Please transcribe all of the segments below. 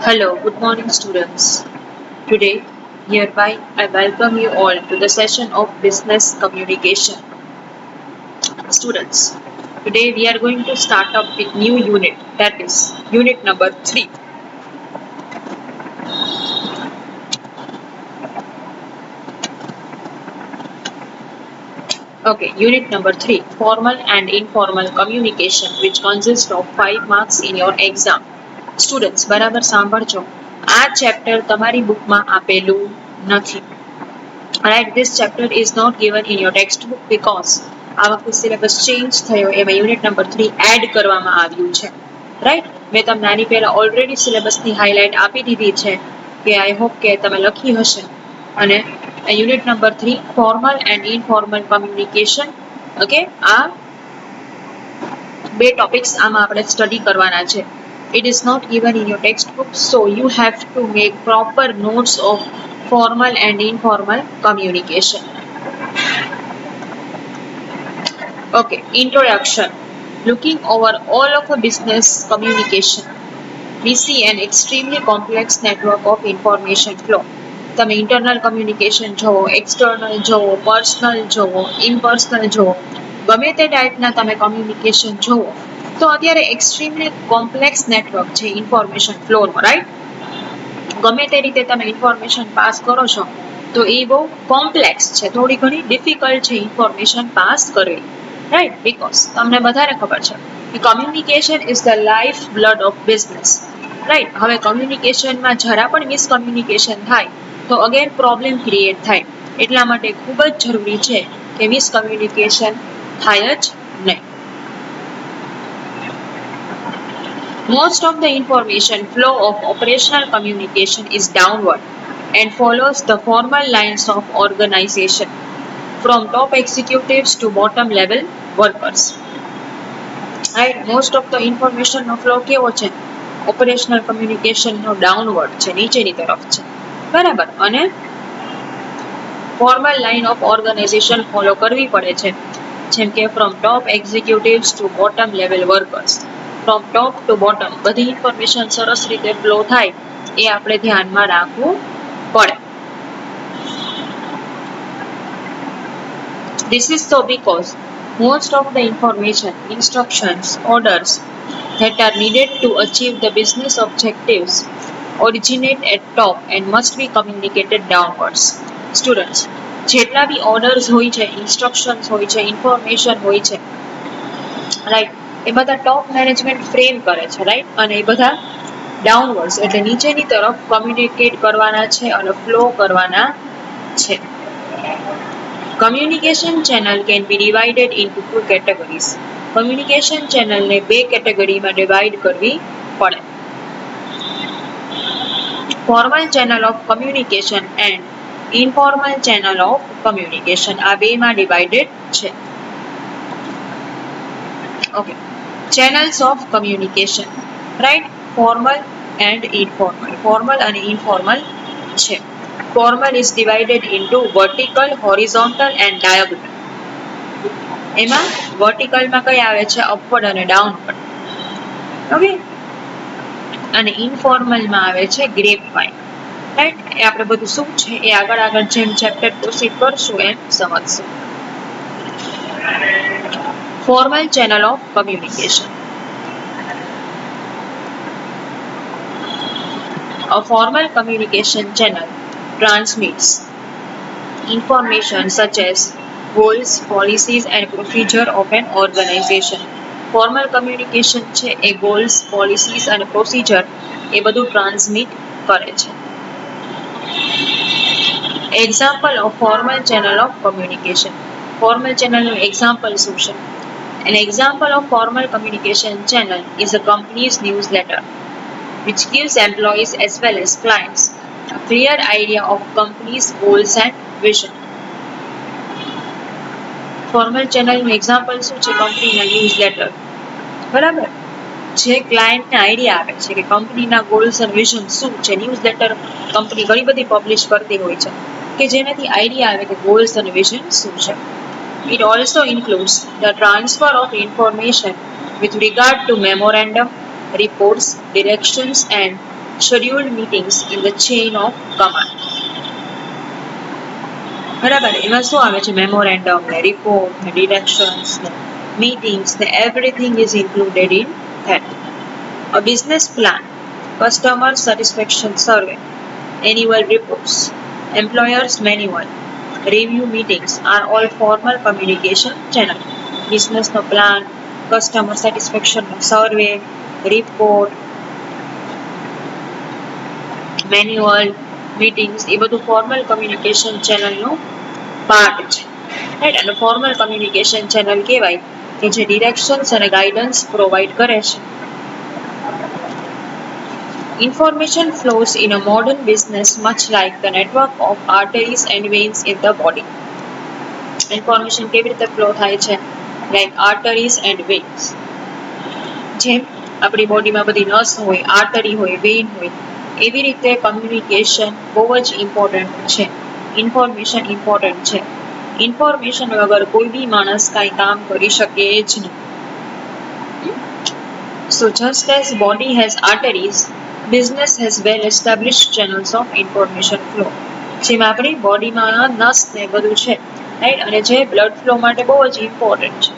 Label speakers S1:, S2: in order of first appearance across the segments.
S1: Hello, good morning, students. Today, hereby, I welcome you all to the session of Business Communication. Students, today we are going to start up with new unit, that is unit number 3. Okay, unit number 3, formal and informal communication, which consists of 5 marks in your exam. Students, બરાબર સાંભળજો. આ chapter તમારી બુકમાં આપેલું નથી. Alright, this chapter is not given in your textbook because આ વખતે syllabus change થયો એમાં યુનિટ નંબર 3 એડ કરવામાં આવ્યું છે. રાઈટ, મેં તમને આની પહેલા ઓલરેડી સિલેબસની હાઇલાઇટ આપી દીધી છે કે આઈ હોપ કે તમે લખી હશે. અને unit number 3 formal and informal communication. Okay, આ બે ટોપિક્સ આમાં આપણે સ્ટડી કરવાના છે. It is not given in your textbook, so you have to make proper notes of formal and informal communication. Okay, introduction. Looking over all of a business communication, we see an extremely complex network of information flow. તમે internal communication જોવો, external જોવો, personal જોવો, impersonal જોવો, ગમે તે ટાઈપના તમે communication જોવો તો અત્યારે એક્સ્ટ્રીમલી કોમ્પ્લેક્સ નેટવર્ક છે ઇન્ફોર્મેશન ફ્લોનું. રાઈટ, ગમે તે રીતે તમે ઇન્ફોર્મેશન પાસ કરો છો તો એ બહુ કોમ્પ્લેક્સ છે, થોડી ઘણી ડિફિકલ્ટ છે ઇન્ફોર્મેશન પાસ કરવી. રાઈટ, બીકોઝ તમને બધાને ખબર છે કે communication is the life blood of business. Right, હવે કમ્યુનિકેશનમાં જરા પણ મિસકમ્યુનિકેશન થાય તો અગેન પ્રોબ્લેમ ક્રિએટ થાય. એટલા માટે ખૂબ જ જરૂરી છે કે મિસકમ્યુનિકેશન થાય જ નહીં. Most of the information flow of operational communication is downward and follows the formal lines of organization from top executives to bottom level workers. Right? Most of the information no flow કેવો છે? Operational communication નો downward છે, નીચેની તરફ છે. બરાબર, અને formal line of organisation follow કરવી પડે છે, જેમ કે from top executives to bottom level workers. From top to bottom બધી ઇન્ફોર્મેશન સરસ રીતે ફ્લો થાય એ આપણે ધ્યાનમાં રાખવું પડે. This is so because most of the information, instructions, orders that are needed to achieve the business objectives originate at top and must be communicated downwards. Students, જેટલા બી orders હોય છે, ઇન્સ્ટ્રક્શન્સ હોય છે, ઇન્ફોર્મેશન હોય છે, રાઈટ, એ બધા top management frame કરે છે. રાઈટ, અને એ બધા ડાઉનવર્ડ્સ એટલે નીચેની તરફ કમ્યુનિકેટ કરવાના છે અને ફ્લો કરવાના છે. Communication channel can be divided into two categories. Communication channel ને બે કેટેગરીમાં ડિવાઇડ કરવી પડે. Formal channel of communication and informal channel of communication, આ બેમાં ડિવાઇડેડ છે. Okay, channels of communication, right? Formal and informal. Formal and informal છે. Formal is divided into vertical, horizontal and diagonal. એમાં વર્ટિકલમાં કઈ આવે છે? અપવર્ડ અને ડાઉનવર્ડ. ઓકે, અને ઇન્ફોર્મલમાં આવે છે ગ્રેપવાઇન. રાઈટ, એ આપણે બધું શું છે એ આગળ આગળ જેમ ચેપ્ટર પ્રોસીડ કરશું એમ સમજશું. Formal channel of communication. A formal communication channel transmits information such as goals, policies and procedure of an organization. Formal communication છે એ goals, policies and procedure એ બધું ટ્રાન્સમિટ કરે છે. Example of formal channel of communication. Formal channel નું example શું છે? An example of formal communication channel is a company's newsletter, which gives employees as well as clients a clear idea of company's goals and vision. Formal ચેનલનું example શું છે? કંપનીના newsletter. બરાબર, જે ક્લાયન્ટને idea આપે છે કે કંપનીના ગોલ્સ અને વિઝન શું છે. ન્યૂઝલેટર કંપની ઘણી બધી પબ્લિશ કરતી હોય છે કે જેનાથી આઈડિયા આવે કે ગોલ્સ અને વિઝન શું છે. It also includes the transfer of information with regard to memorandum, reports, directions and scheduled meetings in the chain of command. બરાબર, એમાં શું આવે છે? મેમોરેન્ડમ ને રિપોર્ટ ને ડિરેક્શન્સ ને મીટિંગ્સ ને everything is included in that. A business plan, customer satisfaction survey, annual reports, employer's manual, review meetings are all formal communication channel. Business no plan, customer satisfaction no survey, report, manual, meetings એ બધું formal communication channel નો part છે, right. અને formal communication channel કહેવાય કે જે ડિરેક્શન્સ અને guidance provide કરે છે. Information flows in a modern business much like the network of arteries and veins in the body. Information કેવી રીતે ફ્લો થાય છે? Like arteries and vans. જેમ આપણી બોડીમાં બધી નસ હોય, આર્ટરી હોય, વેઇન હોય, એવી રીતે કમ્યુનિકેશન બહુ જ ઇમ્પોર્ટન્ટ છે. ઇન્ફોર્મેશન ઇમ્પોર્ટન્ટ છે. ઇન્ફોર્મેશન વગર કોઈ બી માણસ કાંઈ કામ કરી શકે જ નહીં. So just as body has arteries, business has well-established channels of information flow. જેમ આપણી બોડીમાં નસ ને બધું છે, રાઈટ, અને જે બ્લડ ફ્લો માટે બહુ જ ઇમ્પોર્ટન્ટ છે.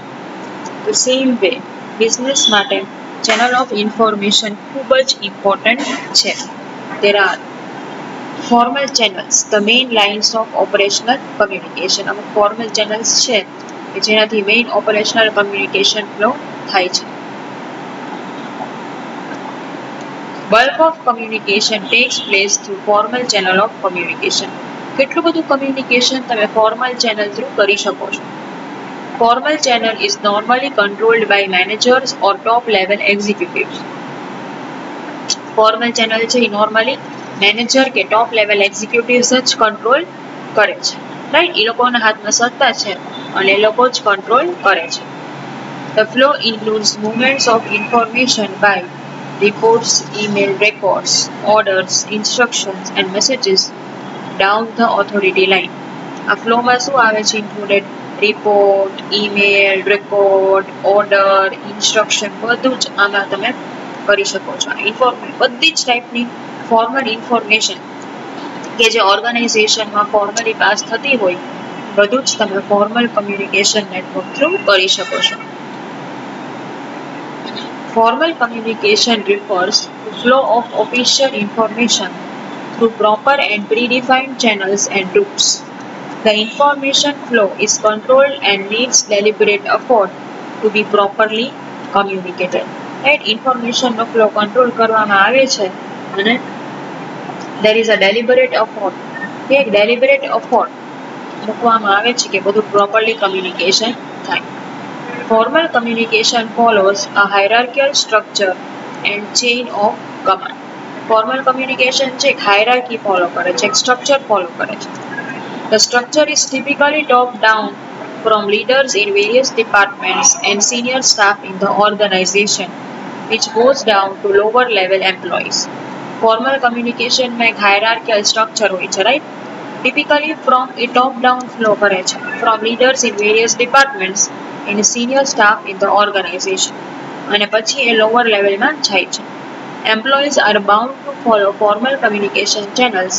S1: તો સેમ વે બિઝનેસ માટે ચેનલ ઓફ ઇન્ફોર્મેશન ખૂબ જ ઇમ્પોર્ટન્ટ છે. There are formal channels, the main lines of operational communication. અમુક formal channels છે કે જેનાથી મેઇન ઓપરેશનલ કમ્યુનિકેશન ફ્લો થાય છે. Bulk of communication takes place through formal channel of communication. કેટલું બધું કમ્યુનિકેશન તમે ફોર્મલ ચેનલ થ્રુ કરી શકો છો. Formal channel is normally controlled by managers or top level executives. Formal channel છે એ normally manager કે ટોપ લેવલ એક્ઝિક્યુટિવ્સ જ control કરે છે, રાઈટ. એ લોકોના હાથમાં સત્તા છે અને એ લોકો જ કંટ્રોલ કરે છે. The flow includes movements of information by reports, email records, orders, instructions and messages down the authority line. આ ફ્લોમાં શું આવે છે included? Report, email, record, order, instruction, બધું જ આમાં તમે કરી શકો છો. બધી જ ટાઈપની ફોર્મલ ઇન્ફોર્મેશન કે જે ઓર્ગેનાઇઝેશનમાં ફોર્મલી પાસ થતી હોય, બધું જ તમે ફોર્મલ કમ્યુનિકેશન નેટવર્ક થ્રુ કરી શકો છો. Formal communication refers to flow of official information through proper and predefined channels and routes. The information flow is controlled and needs deliberate effort to be properly communicated. Right? Information no flow control કરવામાં આવે છે અને there is a deliberate effort. એક deliberate effort મૂકવામાં આવે છે કે બધું properly communication થાય. Formal communication follows a hierarchical structure and chain of command. Formal communication છે એક hierarchy follow કરે છે, એક structure follow કરે છે. The structure is typically top down from leaders in various departments and senior staff in the organization, which goes down to lower level employees. Formal communication માં એક hierarchical structure હોય છે, right? Typically from a top down flow કરે છે, from leaders in various departments and senior staff in the organization, અને પછી એ lower level માં જાય છે. Employees are bound to follow formal communication channels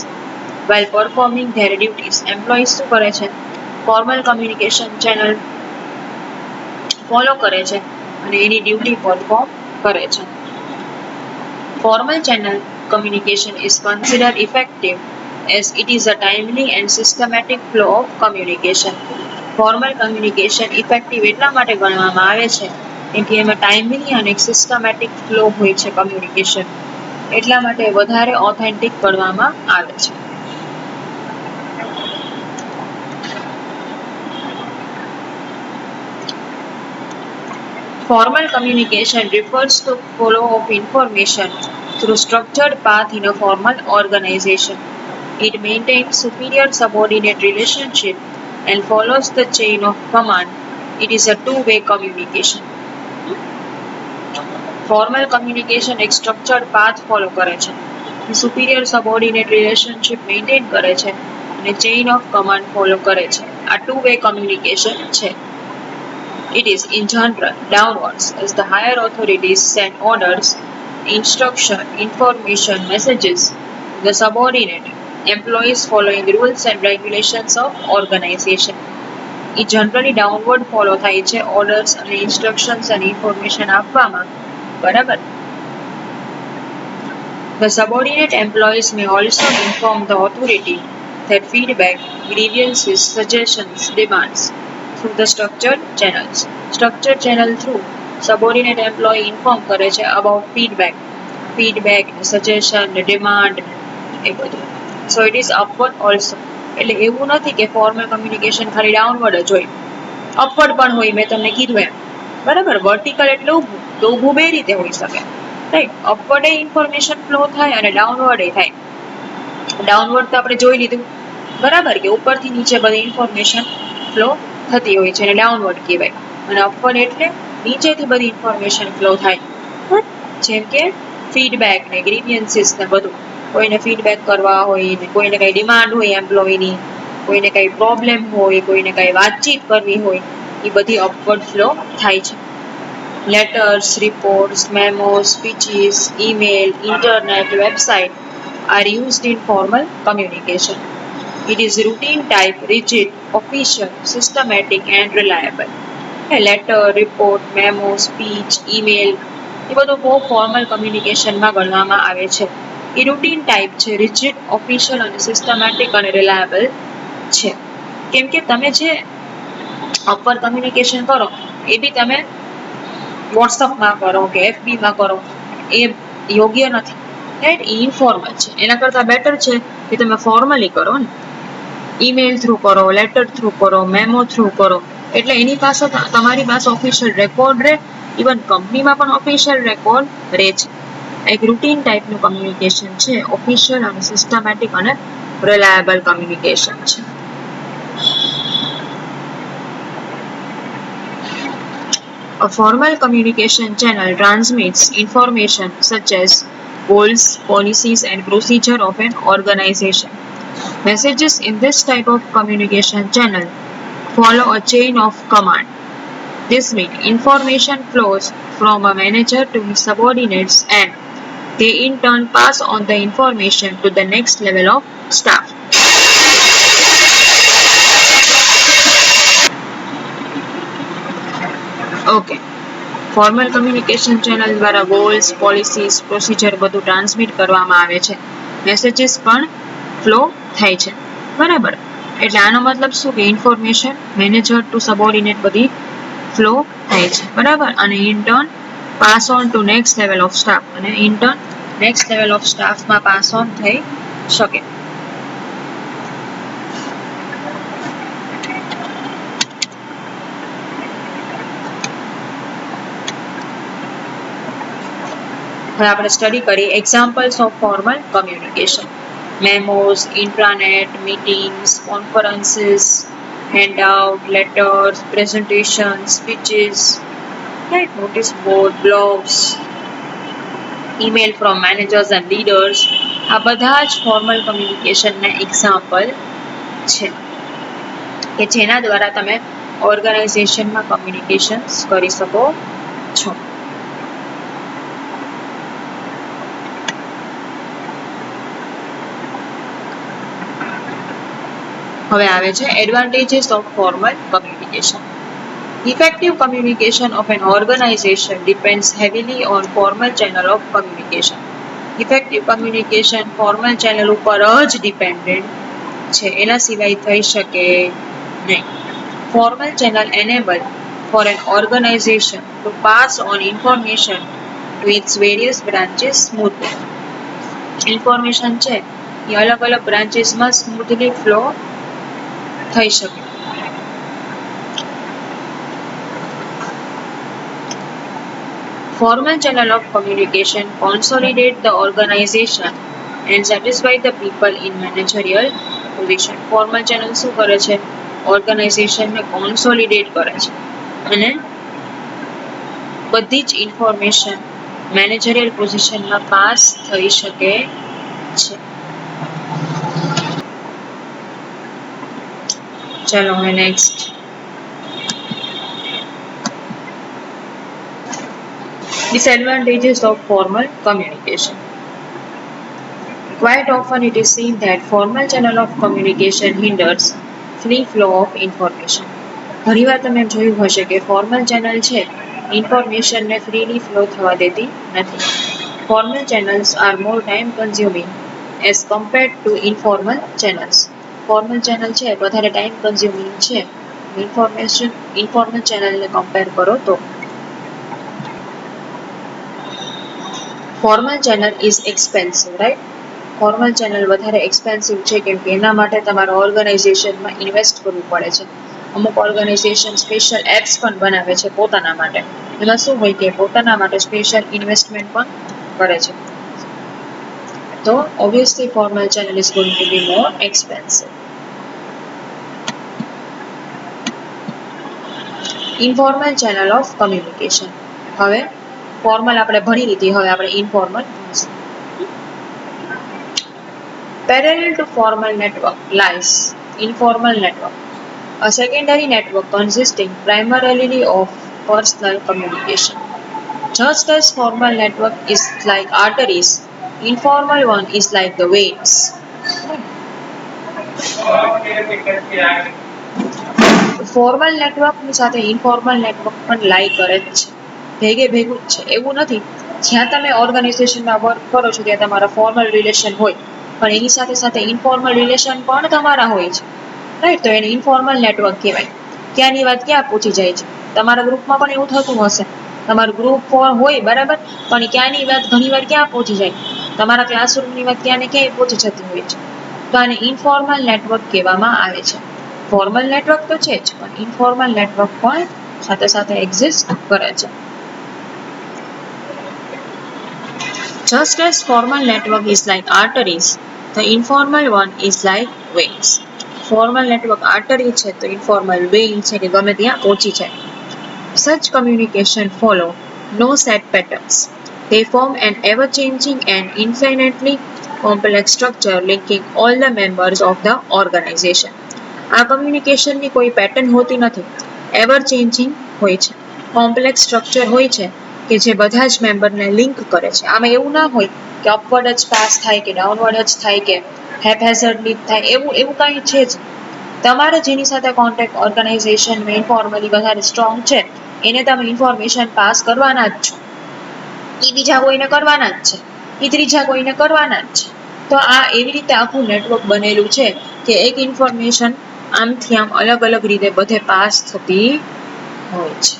S1: while performing their duties. Employees શું કરે છે? Formal communication channel follow કરે છે અને એની duty perform કરે છે. Formal channel communication is considered effective as it is a timely and systematic flow of communication. Formal communication effective એટલા માટે ગણવામાં આવે છે કેમ કે એમાં ટાઈમલી અને સિસ્ટમેટિક ફ્લો હોય છે કમ્યુનિકેશન, એટલા માટે વધારે ઓથેન્ટિક ગણવામાં આવે છે. Formal communication refers to flow of information through structured path in a formal organization. It maintains superior subordinate relationship and follows the chain of command. It is a two-way communication. Formal communication એક structured path follow કરે છે, superior subordinate relationship maintain કરે છે અને chain of command follow કરે છે. આ two-way communication છે. It is in general downwards as the higher authorities send orders instruction, information, messages to the subordinate employees following rules and regulations of organization. A generally downward follow થાય છે orders અને instructions અને information આપવામાં, બરાબર. The subordinate employees may also inform the authority that feedback, grievances, suggestions, demands through the structured channels. Structured channel through subordinate employee inform કરે છે about feedback, suggestion, demand એ બધું. So it is upward also. એટલે એવું નથી કે formal communication ખાલી downward જ હોય, અપવર્ડ પણ હોય. મેં તમને કીધું એમ, બરાબર. વર્ટિકલ એટલે ઊભું, તો ઊભું બે રીતે હોઈ શકે, રાઈટ. અપવર્ડ ઇન્ફોર્મેશન ફ્લો થાય અને ડાઉનવર્ડ થાય. ડાઉનવર્ડ તો આપણે જોઈ લીધું, બરાબર, કે ઉપરથી નીચે બધી ઇન્ફોર્મેશન ફ્લો થતી હોય છે અને ડાઉનવર્ડ કહેવાય. અને અપવર્ડ એટલે નીચેથી બધી ઇન્ફોર્મેશન ફ્લો થાય, જેમ કે ફીડબેક ને ગ્રીવિયન્સીસ ને બધું. કોઈને ફીડબેક કરવા હોય ને કોઈને કઈ ડિમાન્ડ હોય એમ્પ્લોયની, કોઈને કઈ પ્રોબ્લેમ હોય, કોઈને કઈ વાતચીત કરવી હોય, એ બધી અપવર્ડ ફ્લો થાય છે. Letters, reports, memos, speeches, email, internet, website are used in formal communication. It is routine type, rigid, official, systematic and reliable. A letter, report, memo, speech, email એ બધું બહુ ફોર્મલ કમ્યુનિકેશનમાં ગણવામાં આવે છે. એ રૂટીન ટાઈપ છે, rigid, official અને systematic અને reliable છે. કેમ કે તમે જે અપર કમ્યુનિકેશન કરો એ બી તમે વોટ્સઅપમાં કરો કે એફબીમાં કરો એ યોગ્ય નથી, રાઈટ. એ ઇન્ફોર્મલ છે. એના કરતાં બેટર છે કે તમે ફોર્મલી કરો ને, ઈમેલ થ્રુ કરો, લેટર થ્રુ કરો, મેમો થ્રુ કરો. એટલે એની પાસે તમારી પાસે ઓફિશિયલ રેકોર્ડ રહે, ઇવન કંપનીમાં પણ ઓફિશિયલ રેકોર્ડ રહે છે. એક રૂટીન ટાઈપનું કમ્યુનિકેશન છે, ઓફિશિયલ અને સિસ્ટમેટિક અને રિલાયબલ કમ્યુનિકેશન છે. A formal communication channel transmits information such as goals, policies, and procedure of an organization. Messages in this type of communication channel follow a chain of command. This means information flows from a manager to his subordinates and they in turn pass on the information to the next level of staff. Okay. Formal communication channel દ્વારા goals, policies, procedure બધું transmit કરવામાં આવે છે. Messages પણ flow થાય છે, બરાબર. એટલે આનો મતલબ શું કે ઇન્ફોર્મેશન મેનેજર ટુ સબઓર્ડિનેટ બધી ફ્લો થાય છે, બરાબર. અને in turn pass on to next level of staff, અને ઇન્ટર્ન નેક્સ્ટ લેવલ ઓફ સ્ટાફમાં પાસ ઓન થઈ શકે. હવે આપણે સ્ટડી કરીએ examples of formal communication. Memos, intranet, meetings, conferences, handout, letters, presentation, speeches, right, notice board, blogs, email from managers and leaders. આ બધા જ ફોર્મલ કમ્યુનિકેશનના એક્ઝામ્પલ છે કે જેના દ્વારા તમે ઓર્ગેનાઇઝેશનમાં કમ્યુનિકેશન્સ કરી શકો છો. હવે આવે છે advantages of formal communication. Effective communication of an organization depends heavily on formal channel of communication. Effective communication formal channel ઉપર જ ડિપેન્ડન્ટ છે, એના સિવાય થઈ શકે નહીં. Formal channel enable for an organization to pass on information to its various branches smoothly. Information છે એ અલગ અલગ બ્રાન્ચીસમાં સ્મૂથલી ફ્લો થઈ શકે. Formal channel of communication consolidate the organization and satisfy the people in managerial position. Formal channel શું કરે છે? ઓર્ગેનાઇઝેશનને consolidate કરે છે અને બધી જ ઇન્ફોર્મેશન મેનેજરિયલ પોઝિશનમાં પાસ થઈ શકે છે. ચલો હવે next. Disadvantages of formal communication. Quite often it is seen that formal channel of communication hinders free flow of information. ઘણીવાર તમે જોયું હશે કે ફોર્મલ ચેનલ છે ઇન્ફોર્મેશનને ફ્રીલી ફ્લો થવા દેતી નથી. Formal channels are more time consuming as compared to informal channels. Formal channel છે વધારે ટાઈમ કન્ઝ્યુમિંગ છે ઇન્ફોર્મલ ચેનલને કમ્પેર કરો તો. Formal channel is expensive, right? Formal channel વધારે એક્સપેન્સિવ છે કેમ કે એના માટે તમારે ઓર્ગેનાઇઝેશનમાં ઇન્વેસ્ટ કરવું પડે છે. અમુક ઓર્ગેનાઇઝેશન સ્પેશિયલ એપ્સ પણ બનાવે છે પોતાના માટે. એમાં શું હોય કે પોતાના માટે સ્પેશિયલ ઇન્વેસ્ટમેન્ટ પણ કરે છે. તો obviously formal channel is going to be more expensive. Informal channel of communication. હવે ફોર્મલ આપણે ભણી લીધી, હવે આપણે ઇન્ફોર્મલ ભણીશું. Parallel to formal network lies informal network, a secondary network consisting primarily of personal communication. Just as formal network is like arteries, informal one is like the veins. Formal નેટવર્કની સાથે informal network પણ લાઈ કરે જ છે, ભેગું જ છે. એવું નથી જ્યાં તમે ઓર્ગેનાઇઝેશનમાં વર્ક કરો છો ત્યાં તમારા ફોર્મલ રિલેશન હોય પણ એની સાથે સાથે ઇન્ફોર્મલ રિલેશન પણ તમારા હોય છે, રાઈટ? તો એને ઇન્ફોર્મલ નેટવર્ક કહેવાય. ક્યાંની વાત ક્યાં પહોંચી જાય છે? તમારા ગ્રુપમાં પણ એવું થતું હશે, તમારું ગ્રુપ હોય બરાબર, પણ ક્યાંની વાત ઘણીવાર ક્યાં પહોંચી જાય? તમારા ક્લાસરૂમની વાત ક્યાં ને ક્યાંય પહોંચી જતી હોય છે. તો આને ઇન્ફોર્મલ નેટવર્ક કહેવામાં આવે છે. ફોર્મલ નેટવર્ક તો છે જ પણ ઇન્ફોર્મલ નેટવર્ક પણ સાથે સાથે એક્ઝિસ્ટ કરે છે. Just as formal network is like arteries, the informal one is like veins. Formal network artery છે તો ઇન્ફોર્મલ વેઇન છે કે ગમે ત્યાં પહોંચી જાય. Such communication follow no set patterns. They form an ever-changing and infinitely complex structure linking all the members of the organization. આ કમ્યુનિકેશનની કોઈ પેટર્ન હોતી નથી, એવર ચેન્જિંગ હોય છે, કોમ્પ્લેક્સ સ્ટ્રક્ચર હોય છે કે જે બધા જ મેમ્બરને લિંક કરે છે. આમાં એવું ના હોય કે અપવર્ડ જ પાસ થાય કે ડાઉનવર્ડ જ થાય કે હેપહેઝર્ડલી થાય, એવું કાંઈ છે જ. તમારે જેની સાથે કોન્ટેક્ટ ઓર્ગેનાઇઝેશન ઇન્ફોર્મલી વધારે સ્ટ્રોંગ છે એને તમે ઇન્ફોર્મેશન પાસ કરવાના જ છો. એ બીજા કોઈને કરવાના જ છે, એ ત્રીજા કોઈને કરવાના જ છે. તો આ એવી રીતે આખું નેટવર્ક બનેલું છે કે એક ઇન્ફોર્મેશન આમથી આમ અલગ અલગ રીતે બધે પાસ થતી હોય છે.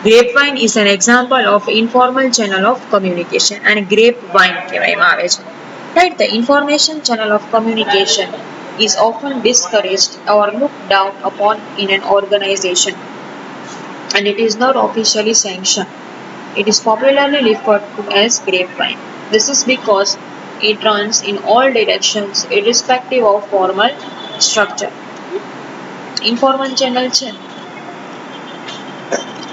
S1: Grapevine is an example of informal channel of communication and grapevine કહેવામાં આવે છે. Right, the information channel of communication is often discouraged or looked down upon in an organization and it is not officially sanctioned. It is popularly referred to as grapevine. This is because it runs in all directions irrespective of formal structure. Informal channel છે,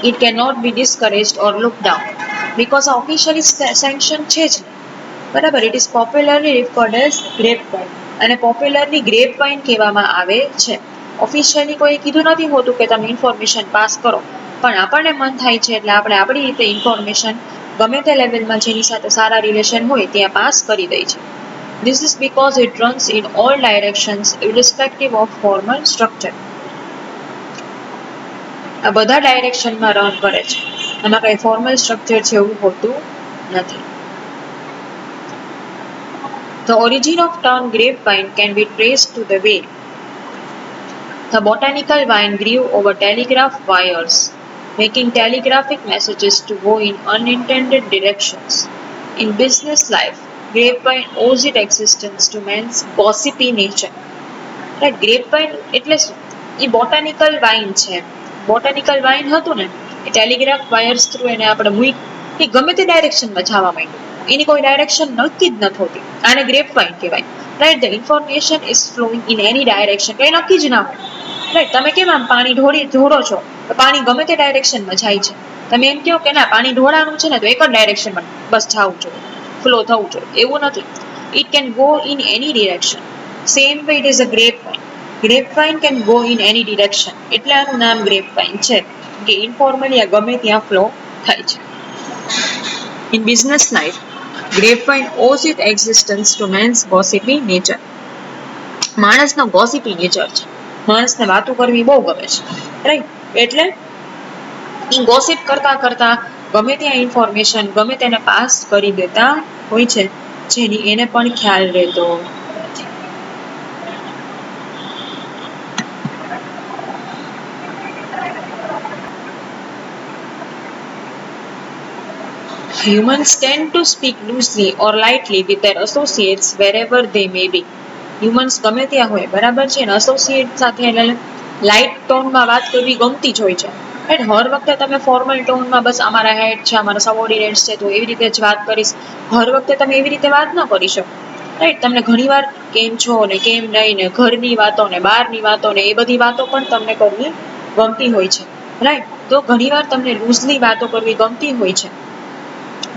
S1: it cannot be discouraged or looked down because officially sanctioned છે જ, બરાબર? It is popularly referred as grapevine અને popularly ગ્રેપવાઇન કહેવામાં આવે છે. Officially કોઈ કીધું નથી હોતું કે તમે ઇન્ફોર્મેશન પાસ કરો, પણ આપણને મન થાય છે એટલે આપણે આપણી રીતે ઇન્ફોર્મેશન ગમે તે લેવલમાં જેની સાથે સારા રિલેશન હોય ત્યાં પાસ કરી દઈએ છીએ. This is because it runs in all directions irrespective of formal structure. આ બધા ડાયરેક્શનમાં રન કરે છે, આમાં કઈ ફોર્મલ સ્ટ્રક્ચર છે એવું હોતું નથી. The origin of term grapevine can be traced to the way the botanical vine grew over telegraph wires, making telegraphic messages to go in unintended directions. In business life, grapevine owes its existence to man's gossipy nature. Right, grapevine એટલે શું? એ botanical wine છે. Botanical wine હતું ને એ telegraph wires through એને આપણે મૂકી, એ ગમે તે ડાયરેક્શનમાં જવા માંડ્યું, એની કોઈ ડાયરેક્શન નક્કી જ નથી હોતી. આને ગ્રેપ વાઇન કહેવાય. Right, the information is flowing in any direction, કંઈ નક્કી જ ના હોય. રાઈટ, તમે કેમ આમ પાણી ઢોળો છો તો પાણી ગમે તે ડાયરેક્શનમાં જાય છે. તમે એમ કહો કે ના પાણી ઢોળાનું છે ને તો એક જ ડાયરેક્શનમાં બસ જવું જોઈએ, ફ્લો થવું જોઈએ, એવું નથી. It can go in any direction. Same way it is a grapevine. Grapevine can go in any direction, એટલે આનું નામ ગ્રેપવાઇન છે કે ઇન્ફોર્મલી આ ગમે ત્યાં ફ્લો થાય છે. In business life, grapevine owes its existence to man's gossipy nature. માણસનો gossipy nature છે. માણસને વાતો કરવી બહુ ગમે છે, રાઈટ? એટલે એ gossip કરતા કરતા ગમે ત્યાં ઇન્ફોર્મેશન ગમે તેને પાસ કરી દેતા હોય છે, જેની એને પણ ખ્યાલ રહેતો નથી. Humans tend to speak loosely or lightly with their associates wherever they may be. Humans ગમે ત્યાં હોય, બરાબર છે ને, એસોસિએટ સાથે એટલે લાઇટ ટોનમાં વાત કરવી ગમતી જ હોય છે. રાઈટ? હર વખતે તમે ફોર્મલ ટોનમાં બસ અમારા હેડ છે, અમારા સબોર્ડિનેટ્સ છે તો એવી રીતે જ વાત કરીશ, હર વખતે તમે એવી રીતે વાત ન કરી શકો. રાઈટ? તમને ઘણીવાર કેમ છો ને કેમ નહીં ને ઘરની વાતો ને બહારની વાતો ને એ બધી વાતો પણ તમને કરવી ગમતી હોય છે. રાઈટ? તો ઘણીવાર તમને લૂઝલી વાતો કરવી ગમતી હોય છે.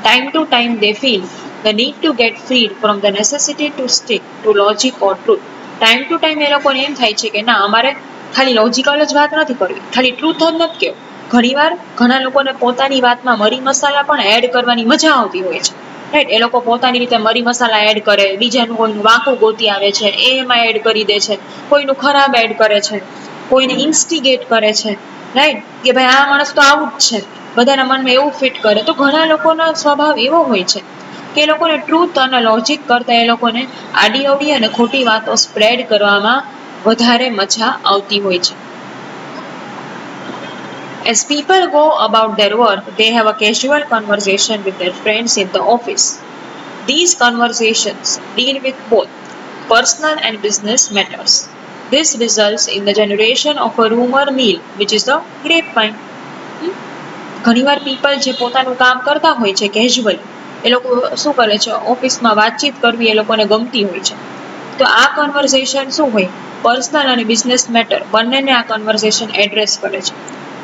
S1: Time to time they feel the need to get freed from the necessity to stick to logic or truth. Time to time એ લોકોને એમ થાય છે કે ના, અમારે ખાલી લોજિકલ જ વાત નથી કરવી, ખાલી ટ્રુથ જ નથી કહેવું. ઘણીવાર ઘણા લોકોને પોતાની વાતમાં મરી મસાલા પણ એડ કરવાની મજા આવતી હોય છે. રાઈટ? એ લોકો પોતાની રીતે મરી મસાલા એડ કરે, બીજાનું કોઈનું વાંકું ગોતી આવે છે, એમાં એડ કરી દે છે, કોઈનું ખરાબ એડ કરે છે, કોઈને ઇન્સ્ટિગેટ કરે છે. રાઈટ? કે ભાઈ આ માણસ તો આવું જ છે, બધાના મનમાં એવું ફિટ કરે. તો ઘણા લોકોનો સ્વભાવ એવો હોય છે કે એ લોકોને ટ્રુથ અને લોજિક કરતા એ લોકોને આડી અવડી અને ખોટી વાતો સ્પ્રેડ કરવામાં વધારે મજા આવતી હોય છે. As people go about their work, they have a casual conversation with their friends in the office. These conversations deal with both personal and business matters. This results in the generation of a rumor mill, which is the grapevine. ઘણીવાર people જે પોતાનું કામ કરતા હોય છે casually, એ લોકો શું કરે છે, ઓફિસમાં વાતચીત કરવી એ લોકોને ગમતી હોય છે. તો આ કન્વર્ઝેશન શું હોય, પર્સનલ અને બિઝનેસ મેટર બંનેને આ કન્વર્ઝેશન એડ્રેસ કરે છે.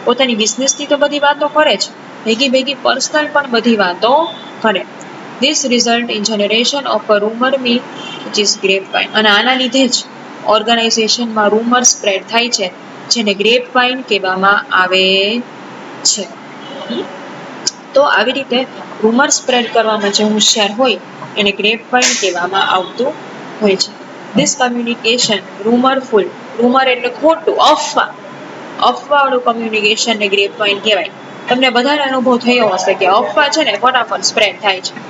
S1: પોતાની બિઝનેસની તો બધી વાતો કરે છે, ભેગી ભેગી પર્સનલ પણ બધી વાતો કરે. This result in generation of a rumor mill which is grapevine. અને આના લીધે જ ઓર્ગેનાઇઝેશનમાં રૂમર સ્પ્રેડ થાય છે, જેને ગ્રેપવાઇન કહેવામાં આવે છે. તો આવી રીતે રૂમર સ્પ્રેડ કરવામાં જે હોશિયાર હોય એને ગ્રેપવાઇન કહેવામાં આવતું હોય છે. This communication rumorful, રૂમર એટલે ખોટું, અફવા, અફવાવાળું કમ્યુનિકેશન ને ગ્રેપવાઇન કહેવાય. તમને બધાને અનુભવ થયો હશે કે અફવા છે ને ફટાફટ સ્પ્રેડ થાય છે.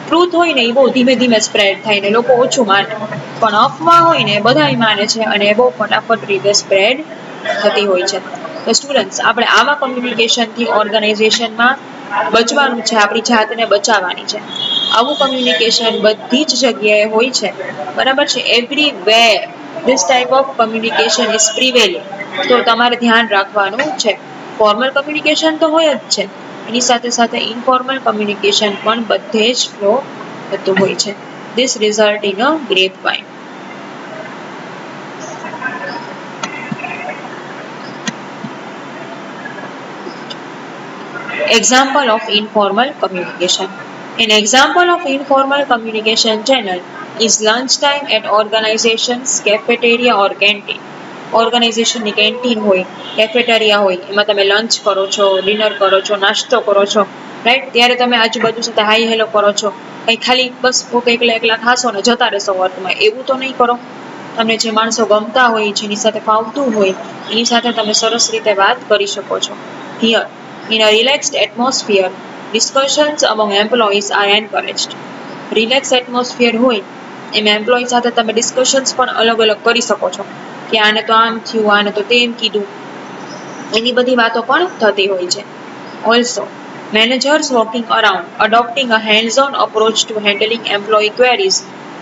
S1: ટ્રુથ હોય ને એ બહુ ધીમે ધીમે સ્પ્રેડ થાય ને લોકો ઓછું માને, પણ અફવા હોય ને બધાય માને છે અને બહુ ફટાફટ રીતે સ્પ્રેડ થતી હોય છે. તો સ્ટુડન્ટ્સ, આપણે આવા કમ્યુનિકેશનથી ઓર્ગેનાઇઝેશનમાં બચવાનું છે, આપણી જાતને બચાવવાની છે. આવું કમ્યુનિકેશન બધી જ જગ્યાએ હોય છે, બરાબર છે, everywhere this type of communication is prevailing. તો તમારે ધ્યાન રાખવાનું છે. ફોર્મલ કમ્યુનિકેશન તો હોય જ છે, એની સાથે સાથે ઇનફોર્મલ કમ્યુનિકેશન પણ બધે જ ફ્લો થતું હોય છે. This result in a grapevine. Example of informal communication. An example of informal communication channel is lunchtime at organizations, cafeteria or canteen. ઓર્ગેનાઇઝેશનની કેન્ટીન હોય, કેફેટેરિયા હોય, એમાં તમે લંચ કરો છો, ડિનર કરો છો, નાસ્તો કરો છો, રાઈટ? ત્યારે તમે આજુબાજુ સાથે હાઈ હેલો કરો છો. કંઈ ખાલી બસ પોતે એકલા એકલા ખાશો ને જતા રહેશો વર્કમાં, એવું તો નહીં કરો. તમને જે માણસો ગમતા હોય, જેની સાથે ફાવતું હોય, એની સાથે તમે સરસ રીતે વાત કરી શકો છો. Here in a relaxed atmosphere, discussions among employees are encouraged. Relax atmosphere હોય એમ એમ્પ્લોય સાથે તમે ડિસ્કશન્સ પણ અલગ અલગ કરી શકો છો કે આને તો આમ થયું, આને તો તેમ કીધું, એની બધી વાતો પણ થતી હોય છે. Also managers walking around adopting a hands-on approach to handling employee queries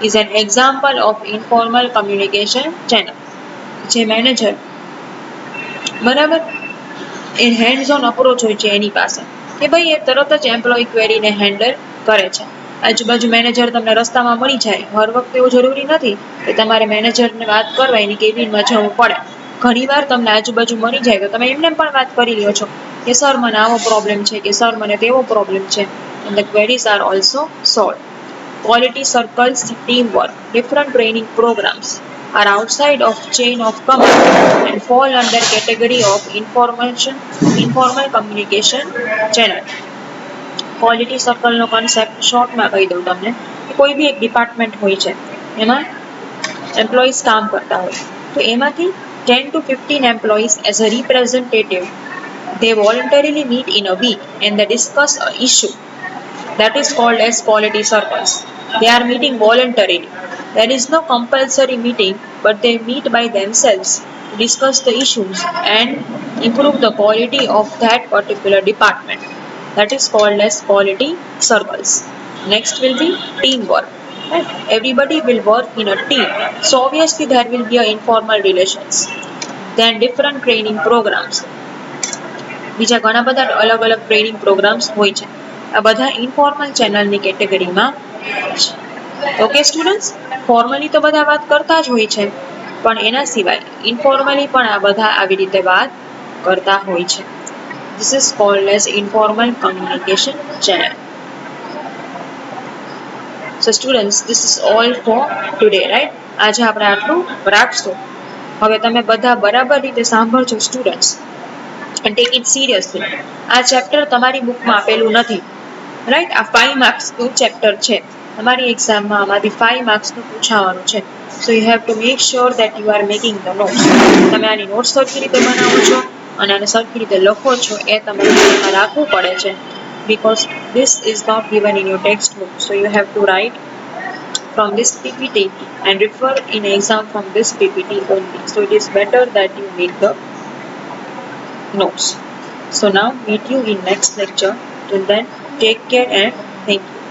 S1: is an example of informal communication channel. જે મેનેજર, બરાબર, એ હેન્ડ્સ ઓન અપ્રોચ હોય છે એની પાસે કે ભાઈ એ તરત જ એમ્પ્લોય ક્વેરીને હેન્ડલ કરે છે. આજુબાજુ મેનેજર તમને રસ્તામાં મળી જાય, હર વખતે એવું જરૂરી નથી કે તમારે મેનેજરને વાત કરવા એની કેબિનમાં જવું પડે. ઘણીવાર તમને આજુબાજુ મળી જાય તો તમે એમને પણ વાત કરી લ્યો છો કે સર મને આવો પ્રોબ્લેમ છે, કે સર મને તેવો પ્રોબ્લેમ છે, and the queries are also solved. quality circles, teamwork. Different training programs are outside of chain of command and fall under category of informal communication channel. Quality સર્કલનો concept શોર્ટમાં કહી દઉં તમને કે કોઈ બી એક ડિપાર્ટમેન્ટ હોય છે એમાં એમ્પ્લોઈઝ કામ કરતા હોય તો એમાંથી 10 to 15 employees as a representative they voluntarily meet in a week and they discuss a issue that is called as quality circles. They are meeting voluntarily. There is no compulsory meeting, but they meet by themselves to discuss the issues and improve the quality of that particular department. That is called as quality circles. Next will be teamwork. Right? Everybody will work in a team. So obviously there will be a informal relations. Then different training programs. બીજા ઘણા બધા અલગ અલગ training programs હોય છે આ બધા informal ચેનલની કેટેગરીમાં છે. ઓકે સ્ટુડન્ટ્સ, ફોર્મલી તો બધા વાત કરતા જ હોય છે પણ એના સિવાય ઇન્ફોર્મલી પણ આ બધા આવી રીતે વાત કરતા હોય છે. This is called as informal communication channel. So students, this is all for today, right? આજે આપણે આટલું રાખશું. હવે તમે બધા બરાબર રીતે સાંભળજો students and take it seriously. આ ચેપ્ટર તમારી બુકમાં આપેલું નથી, રાઈટ? આ 5 માર્ક્સનું ચેપ્ટર છે. તમારી એક્ઝામમાં આમાંથી 5 માર્ક્સનું પૂછાવાનું છે. So you have to make sure that you are making the notes. તમે આની નોટ્સ સરખી રીતે બનાવો છો અને આને સરખી રીતે લખો છો એ તમારે ધ્યાનમાં રાખવું પડે છે because this is not given in your textbook. So you have to write from this PPT and refer in exam from this PPT only. So it is better that you make the notes. So now meet you in next lecture. Till then, take care and thank you.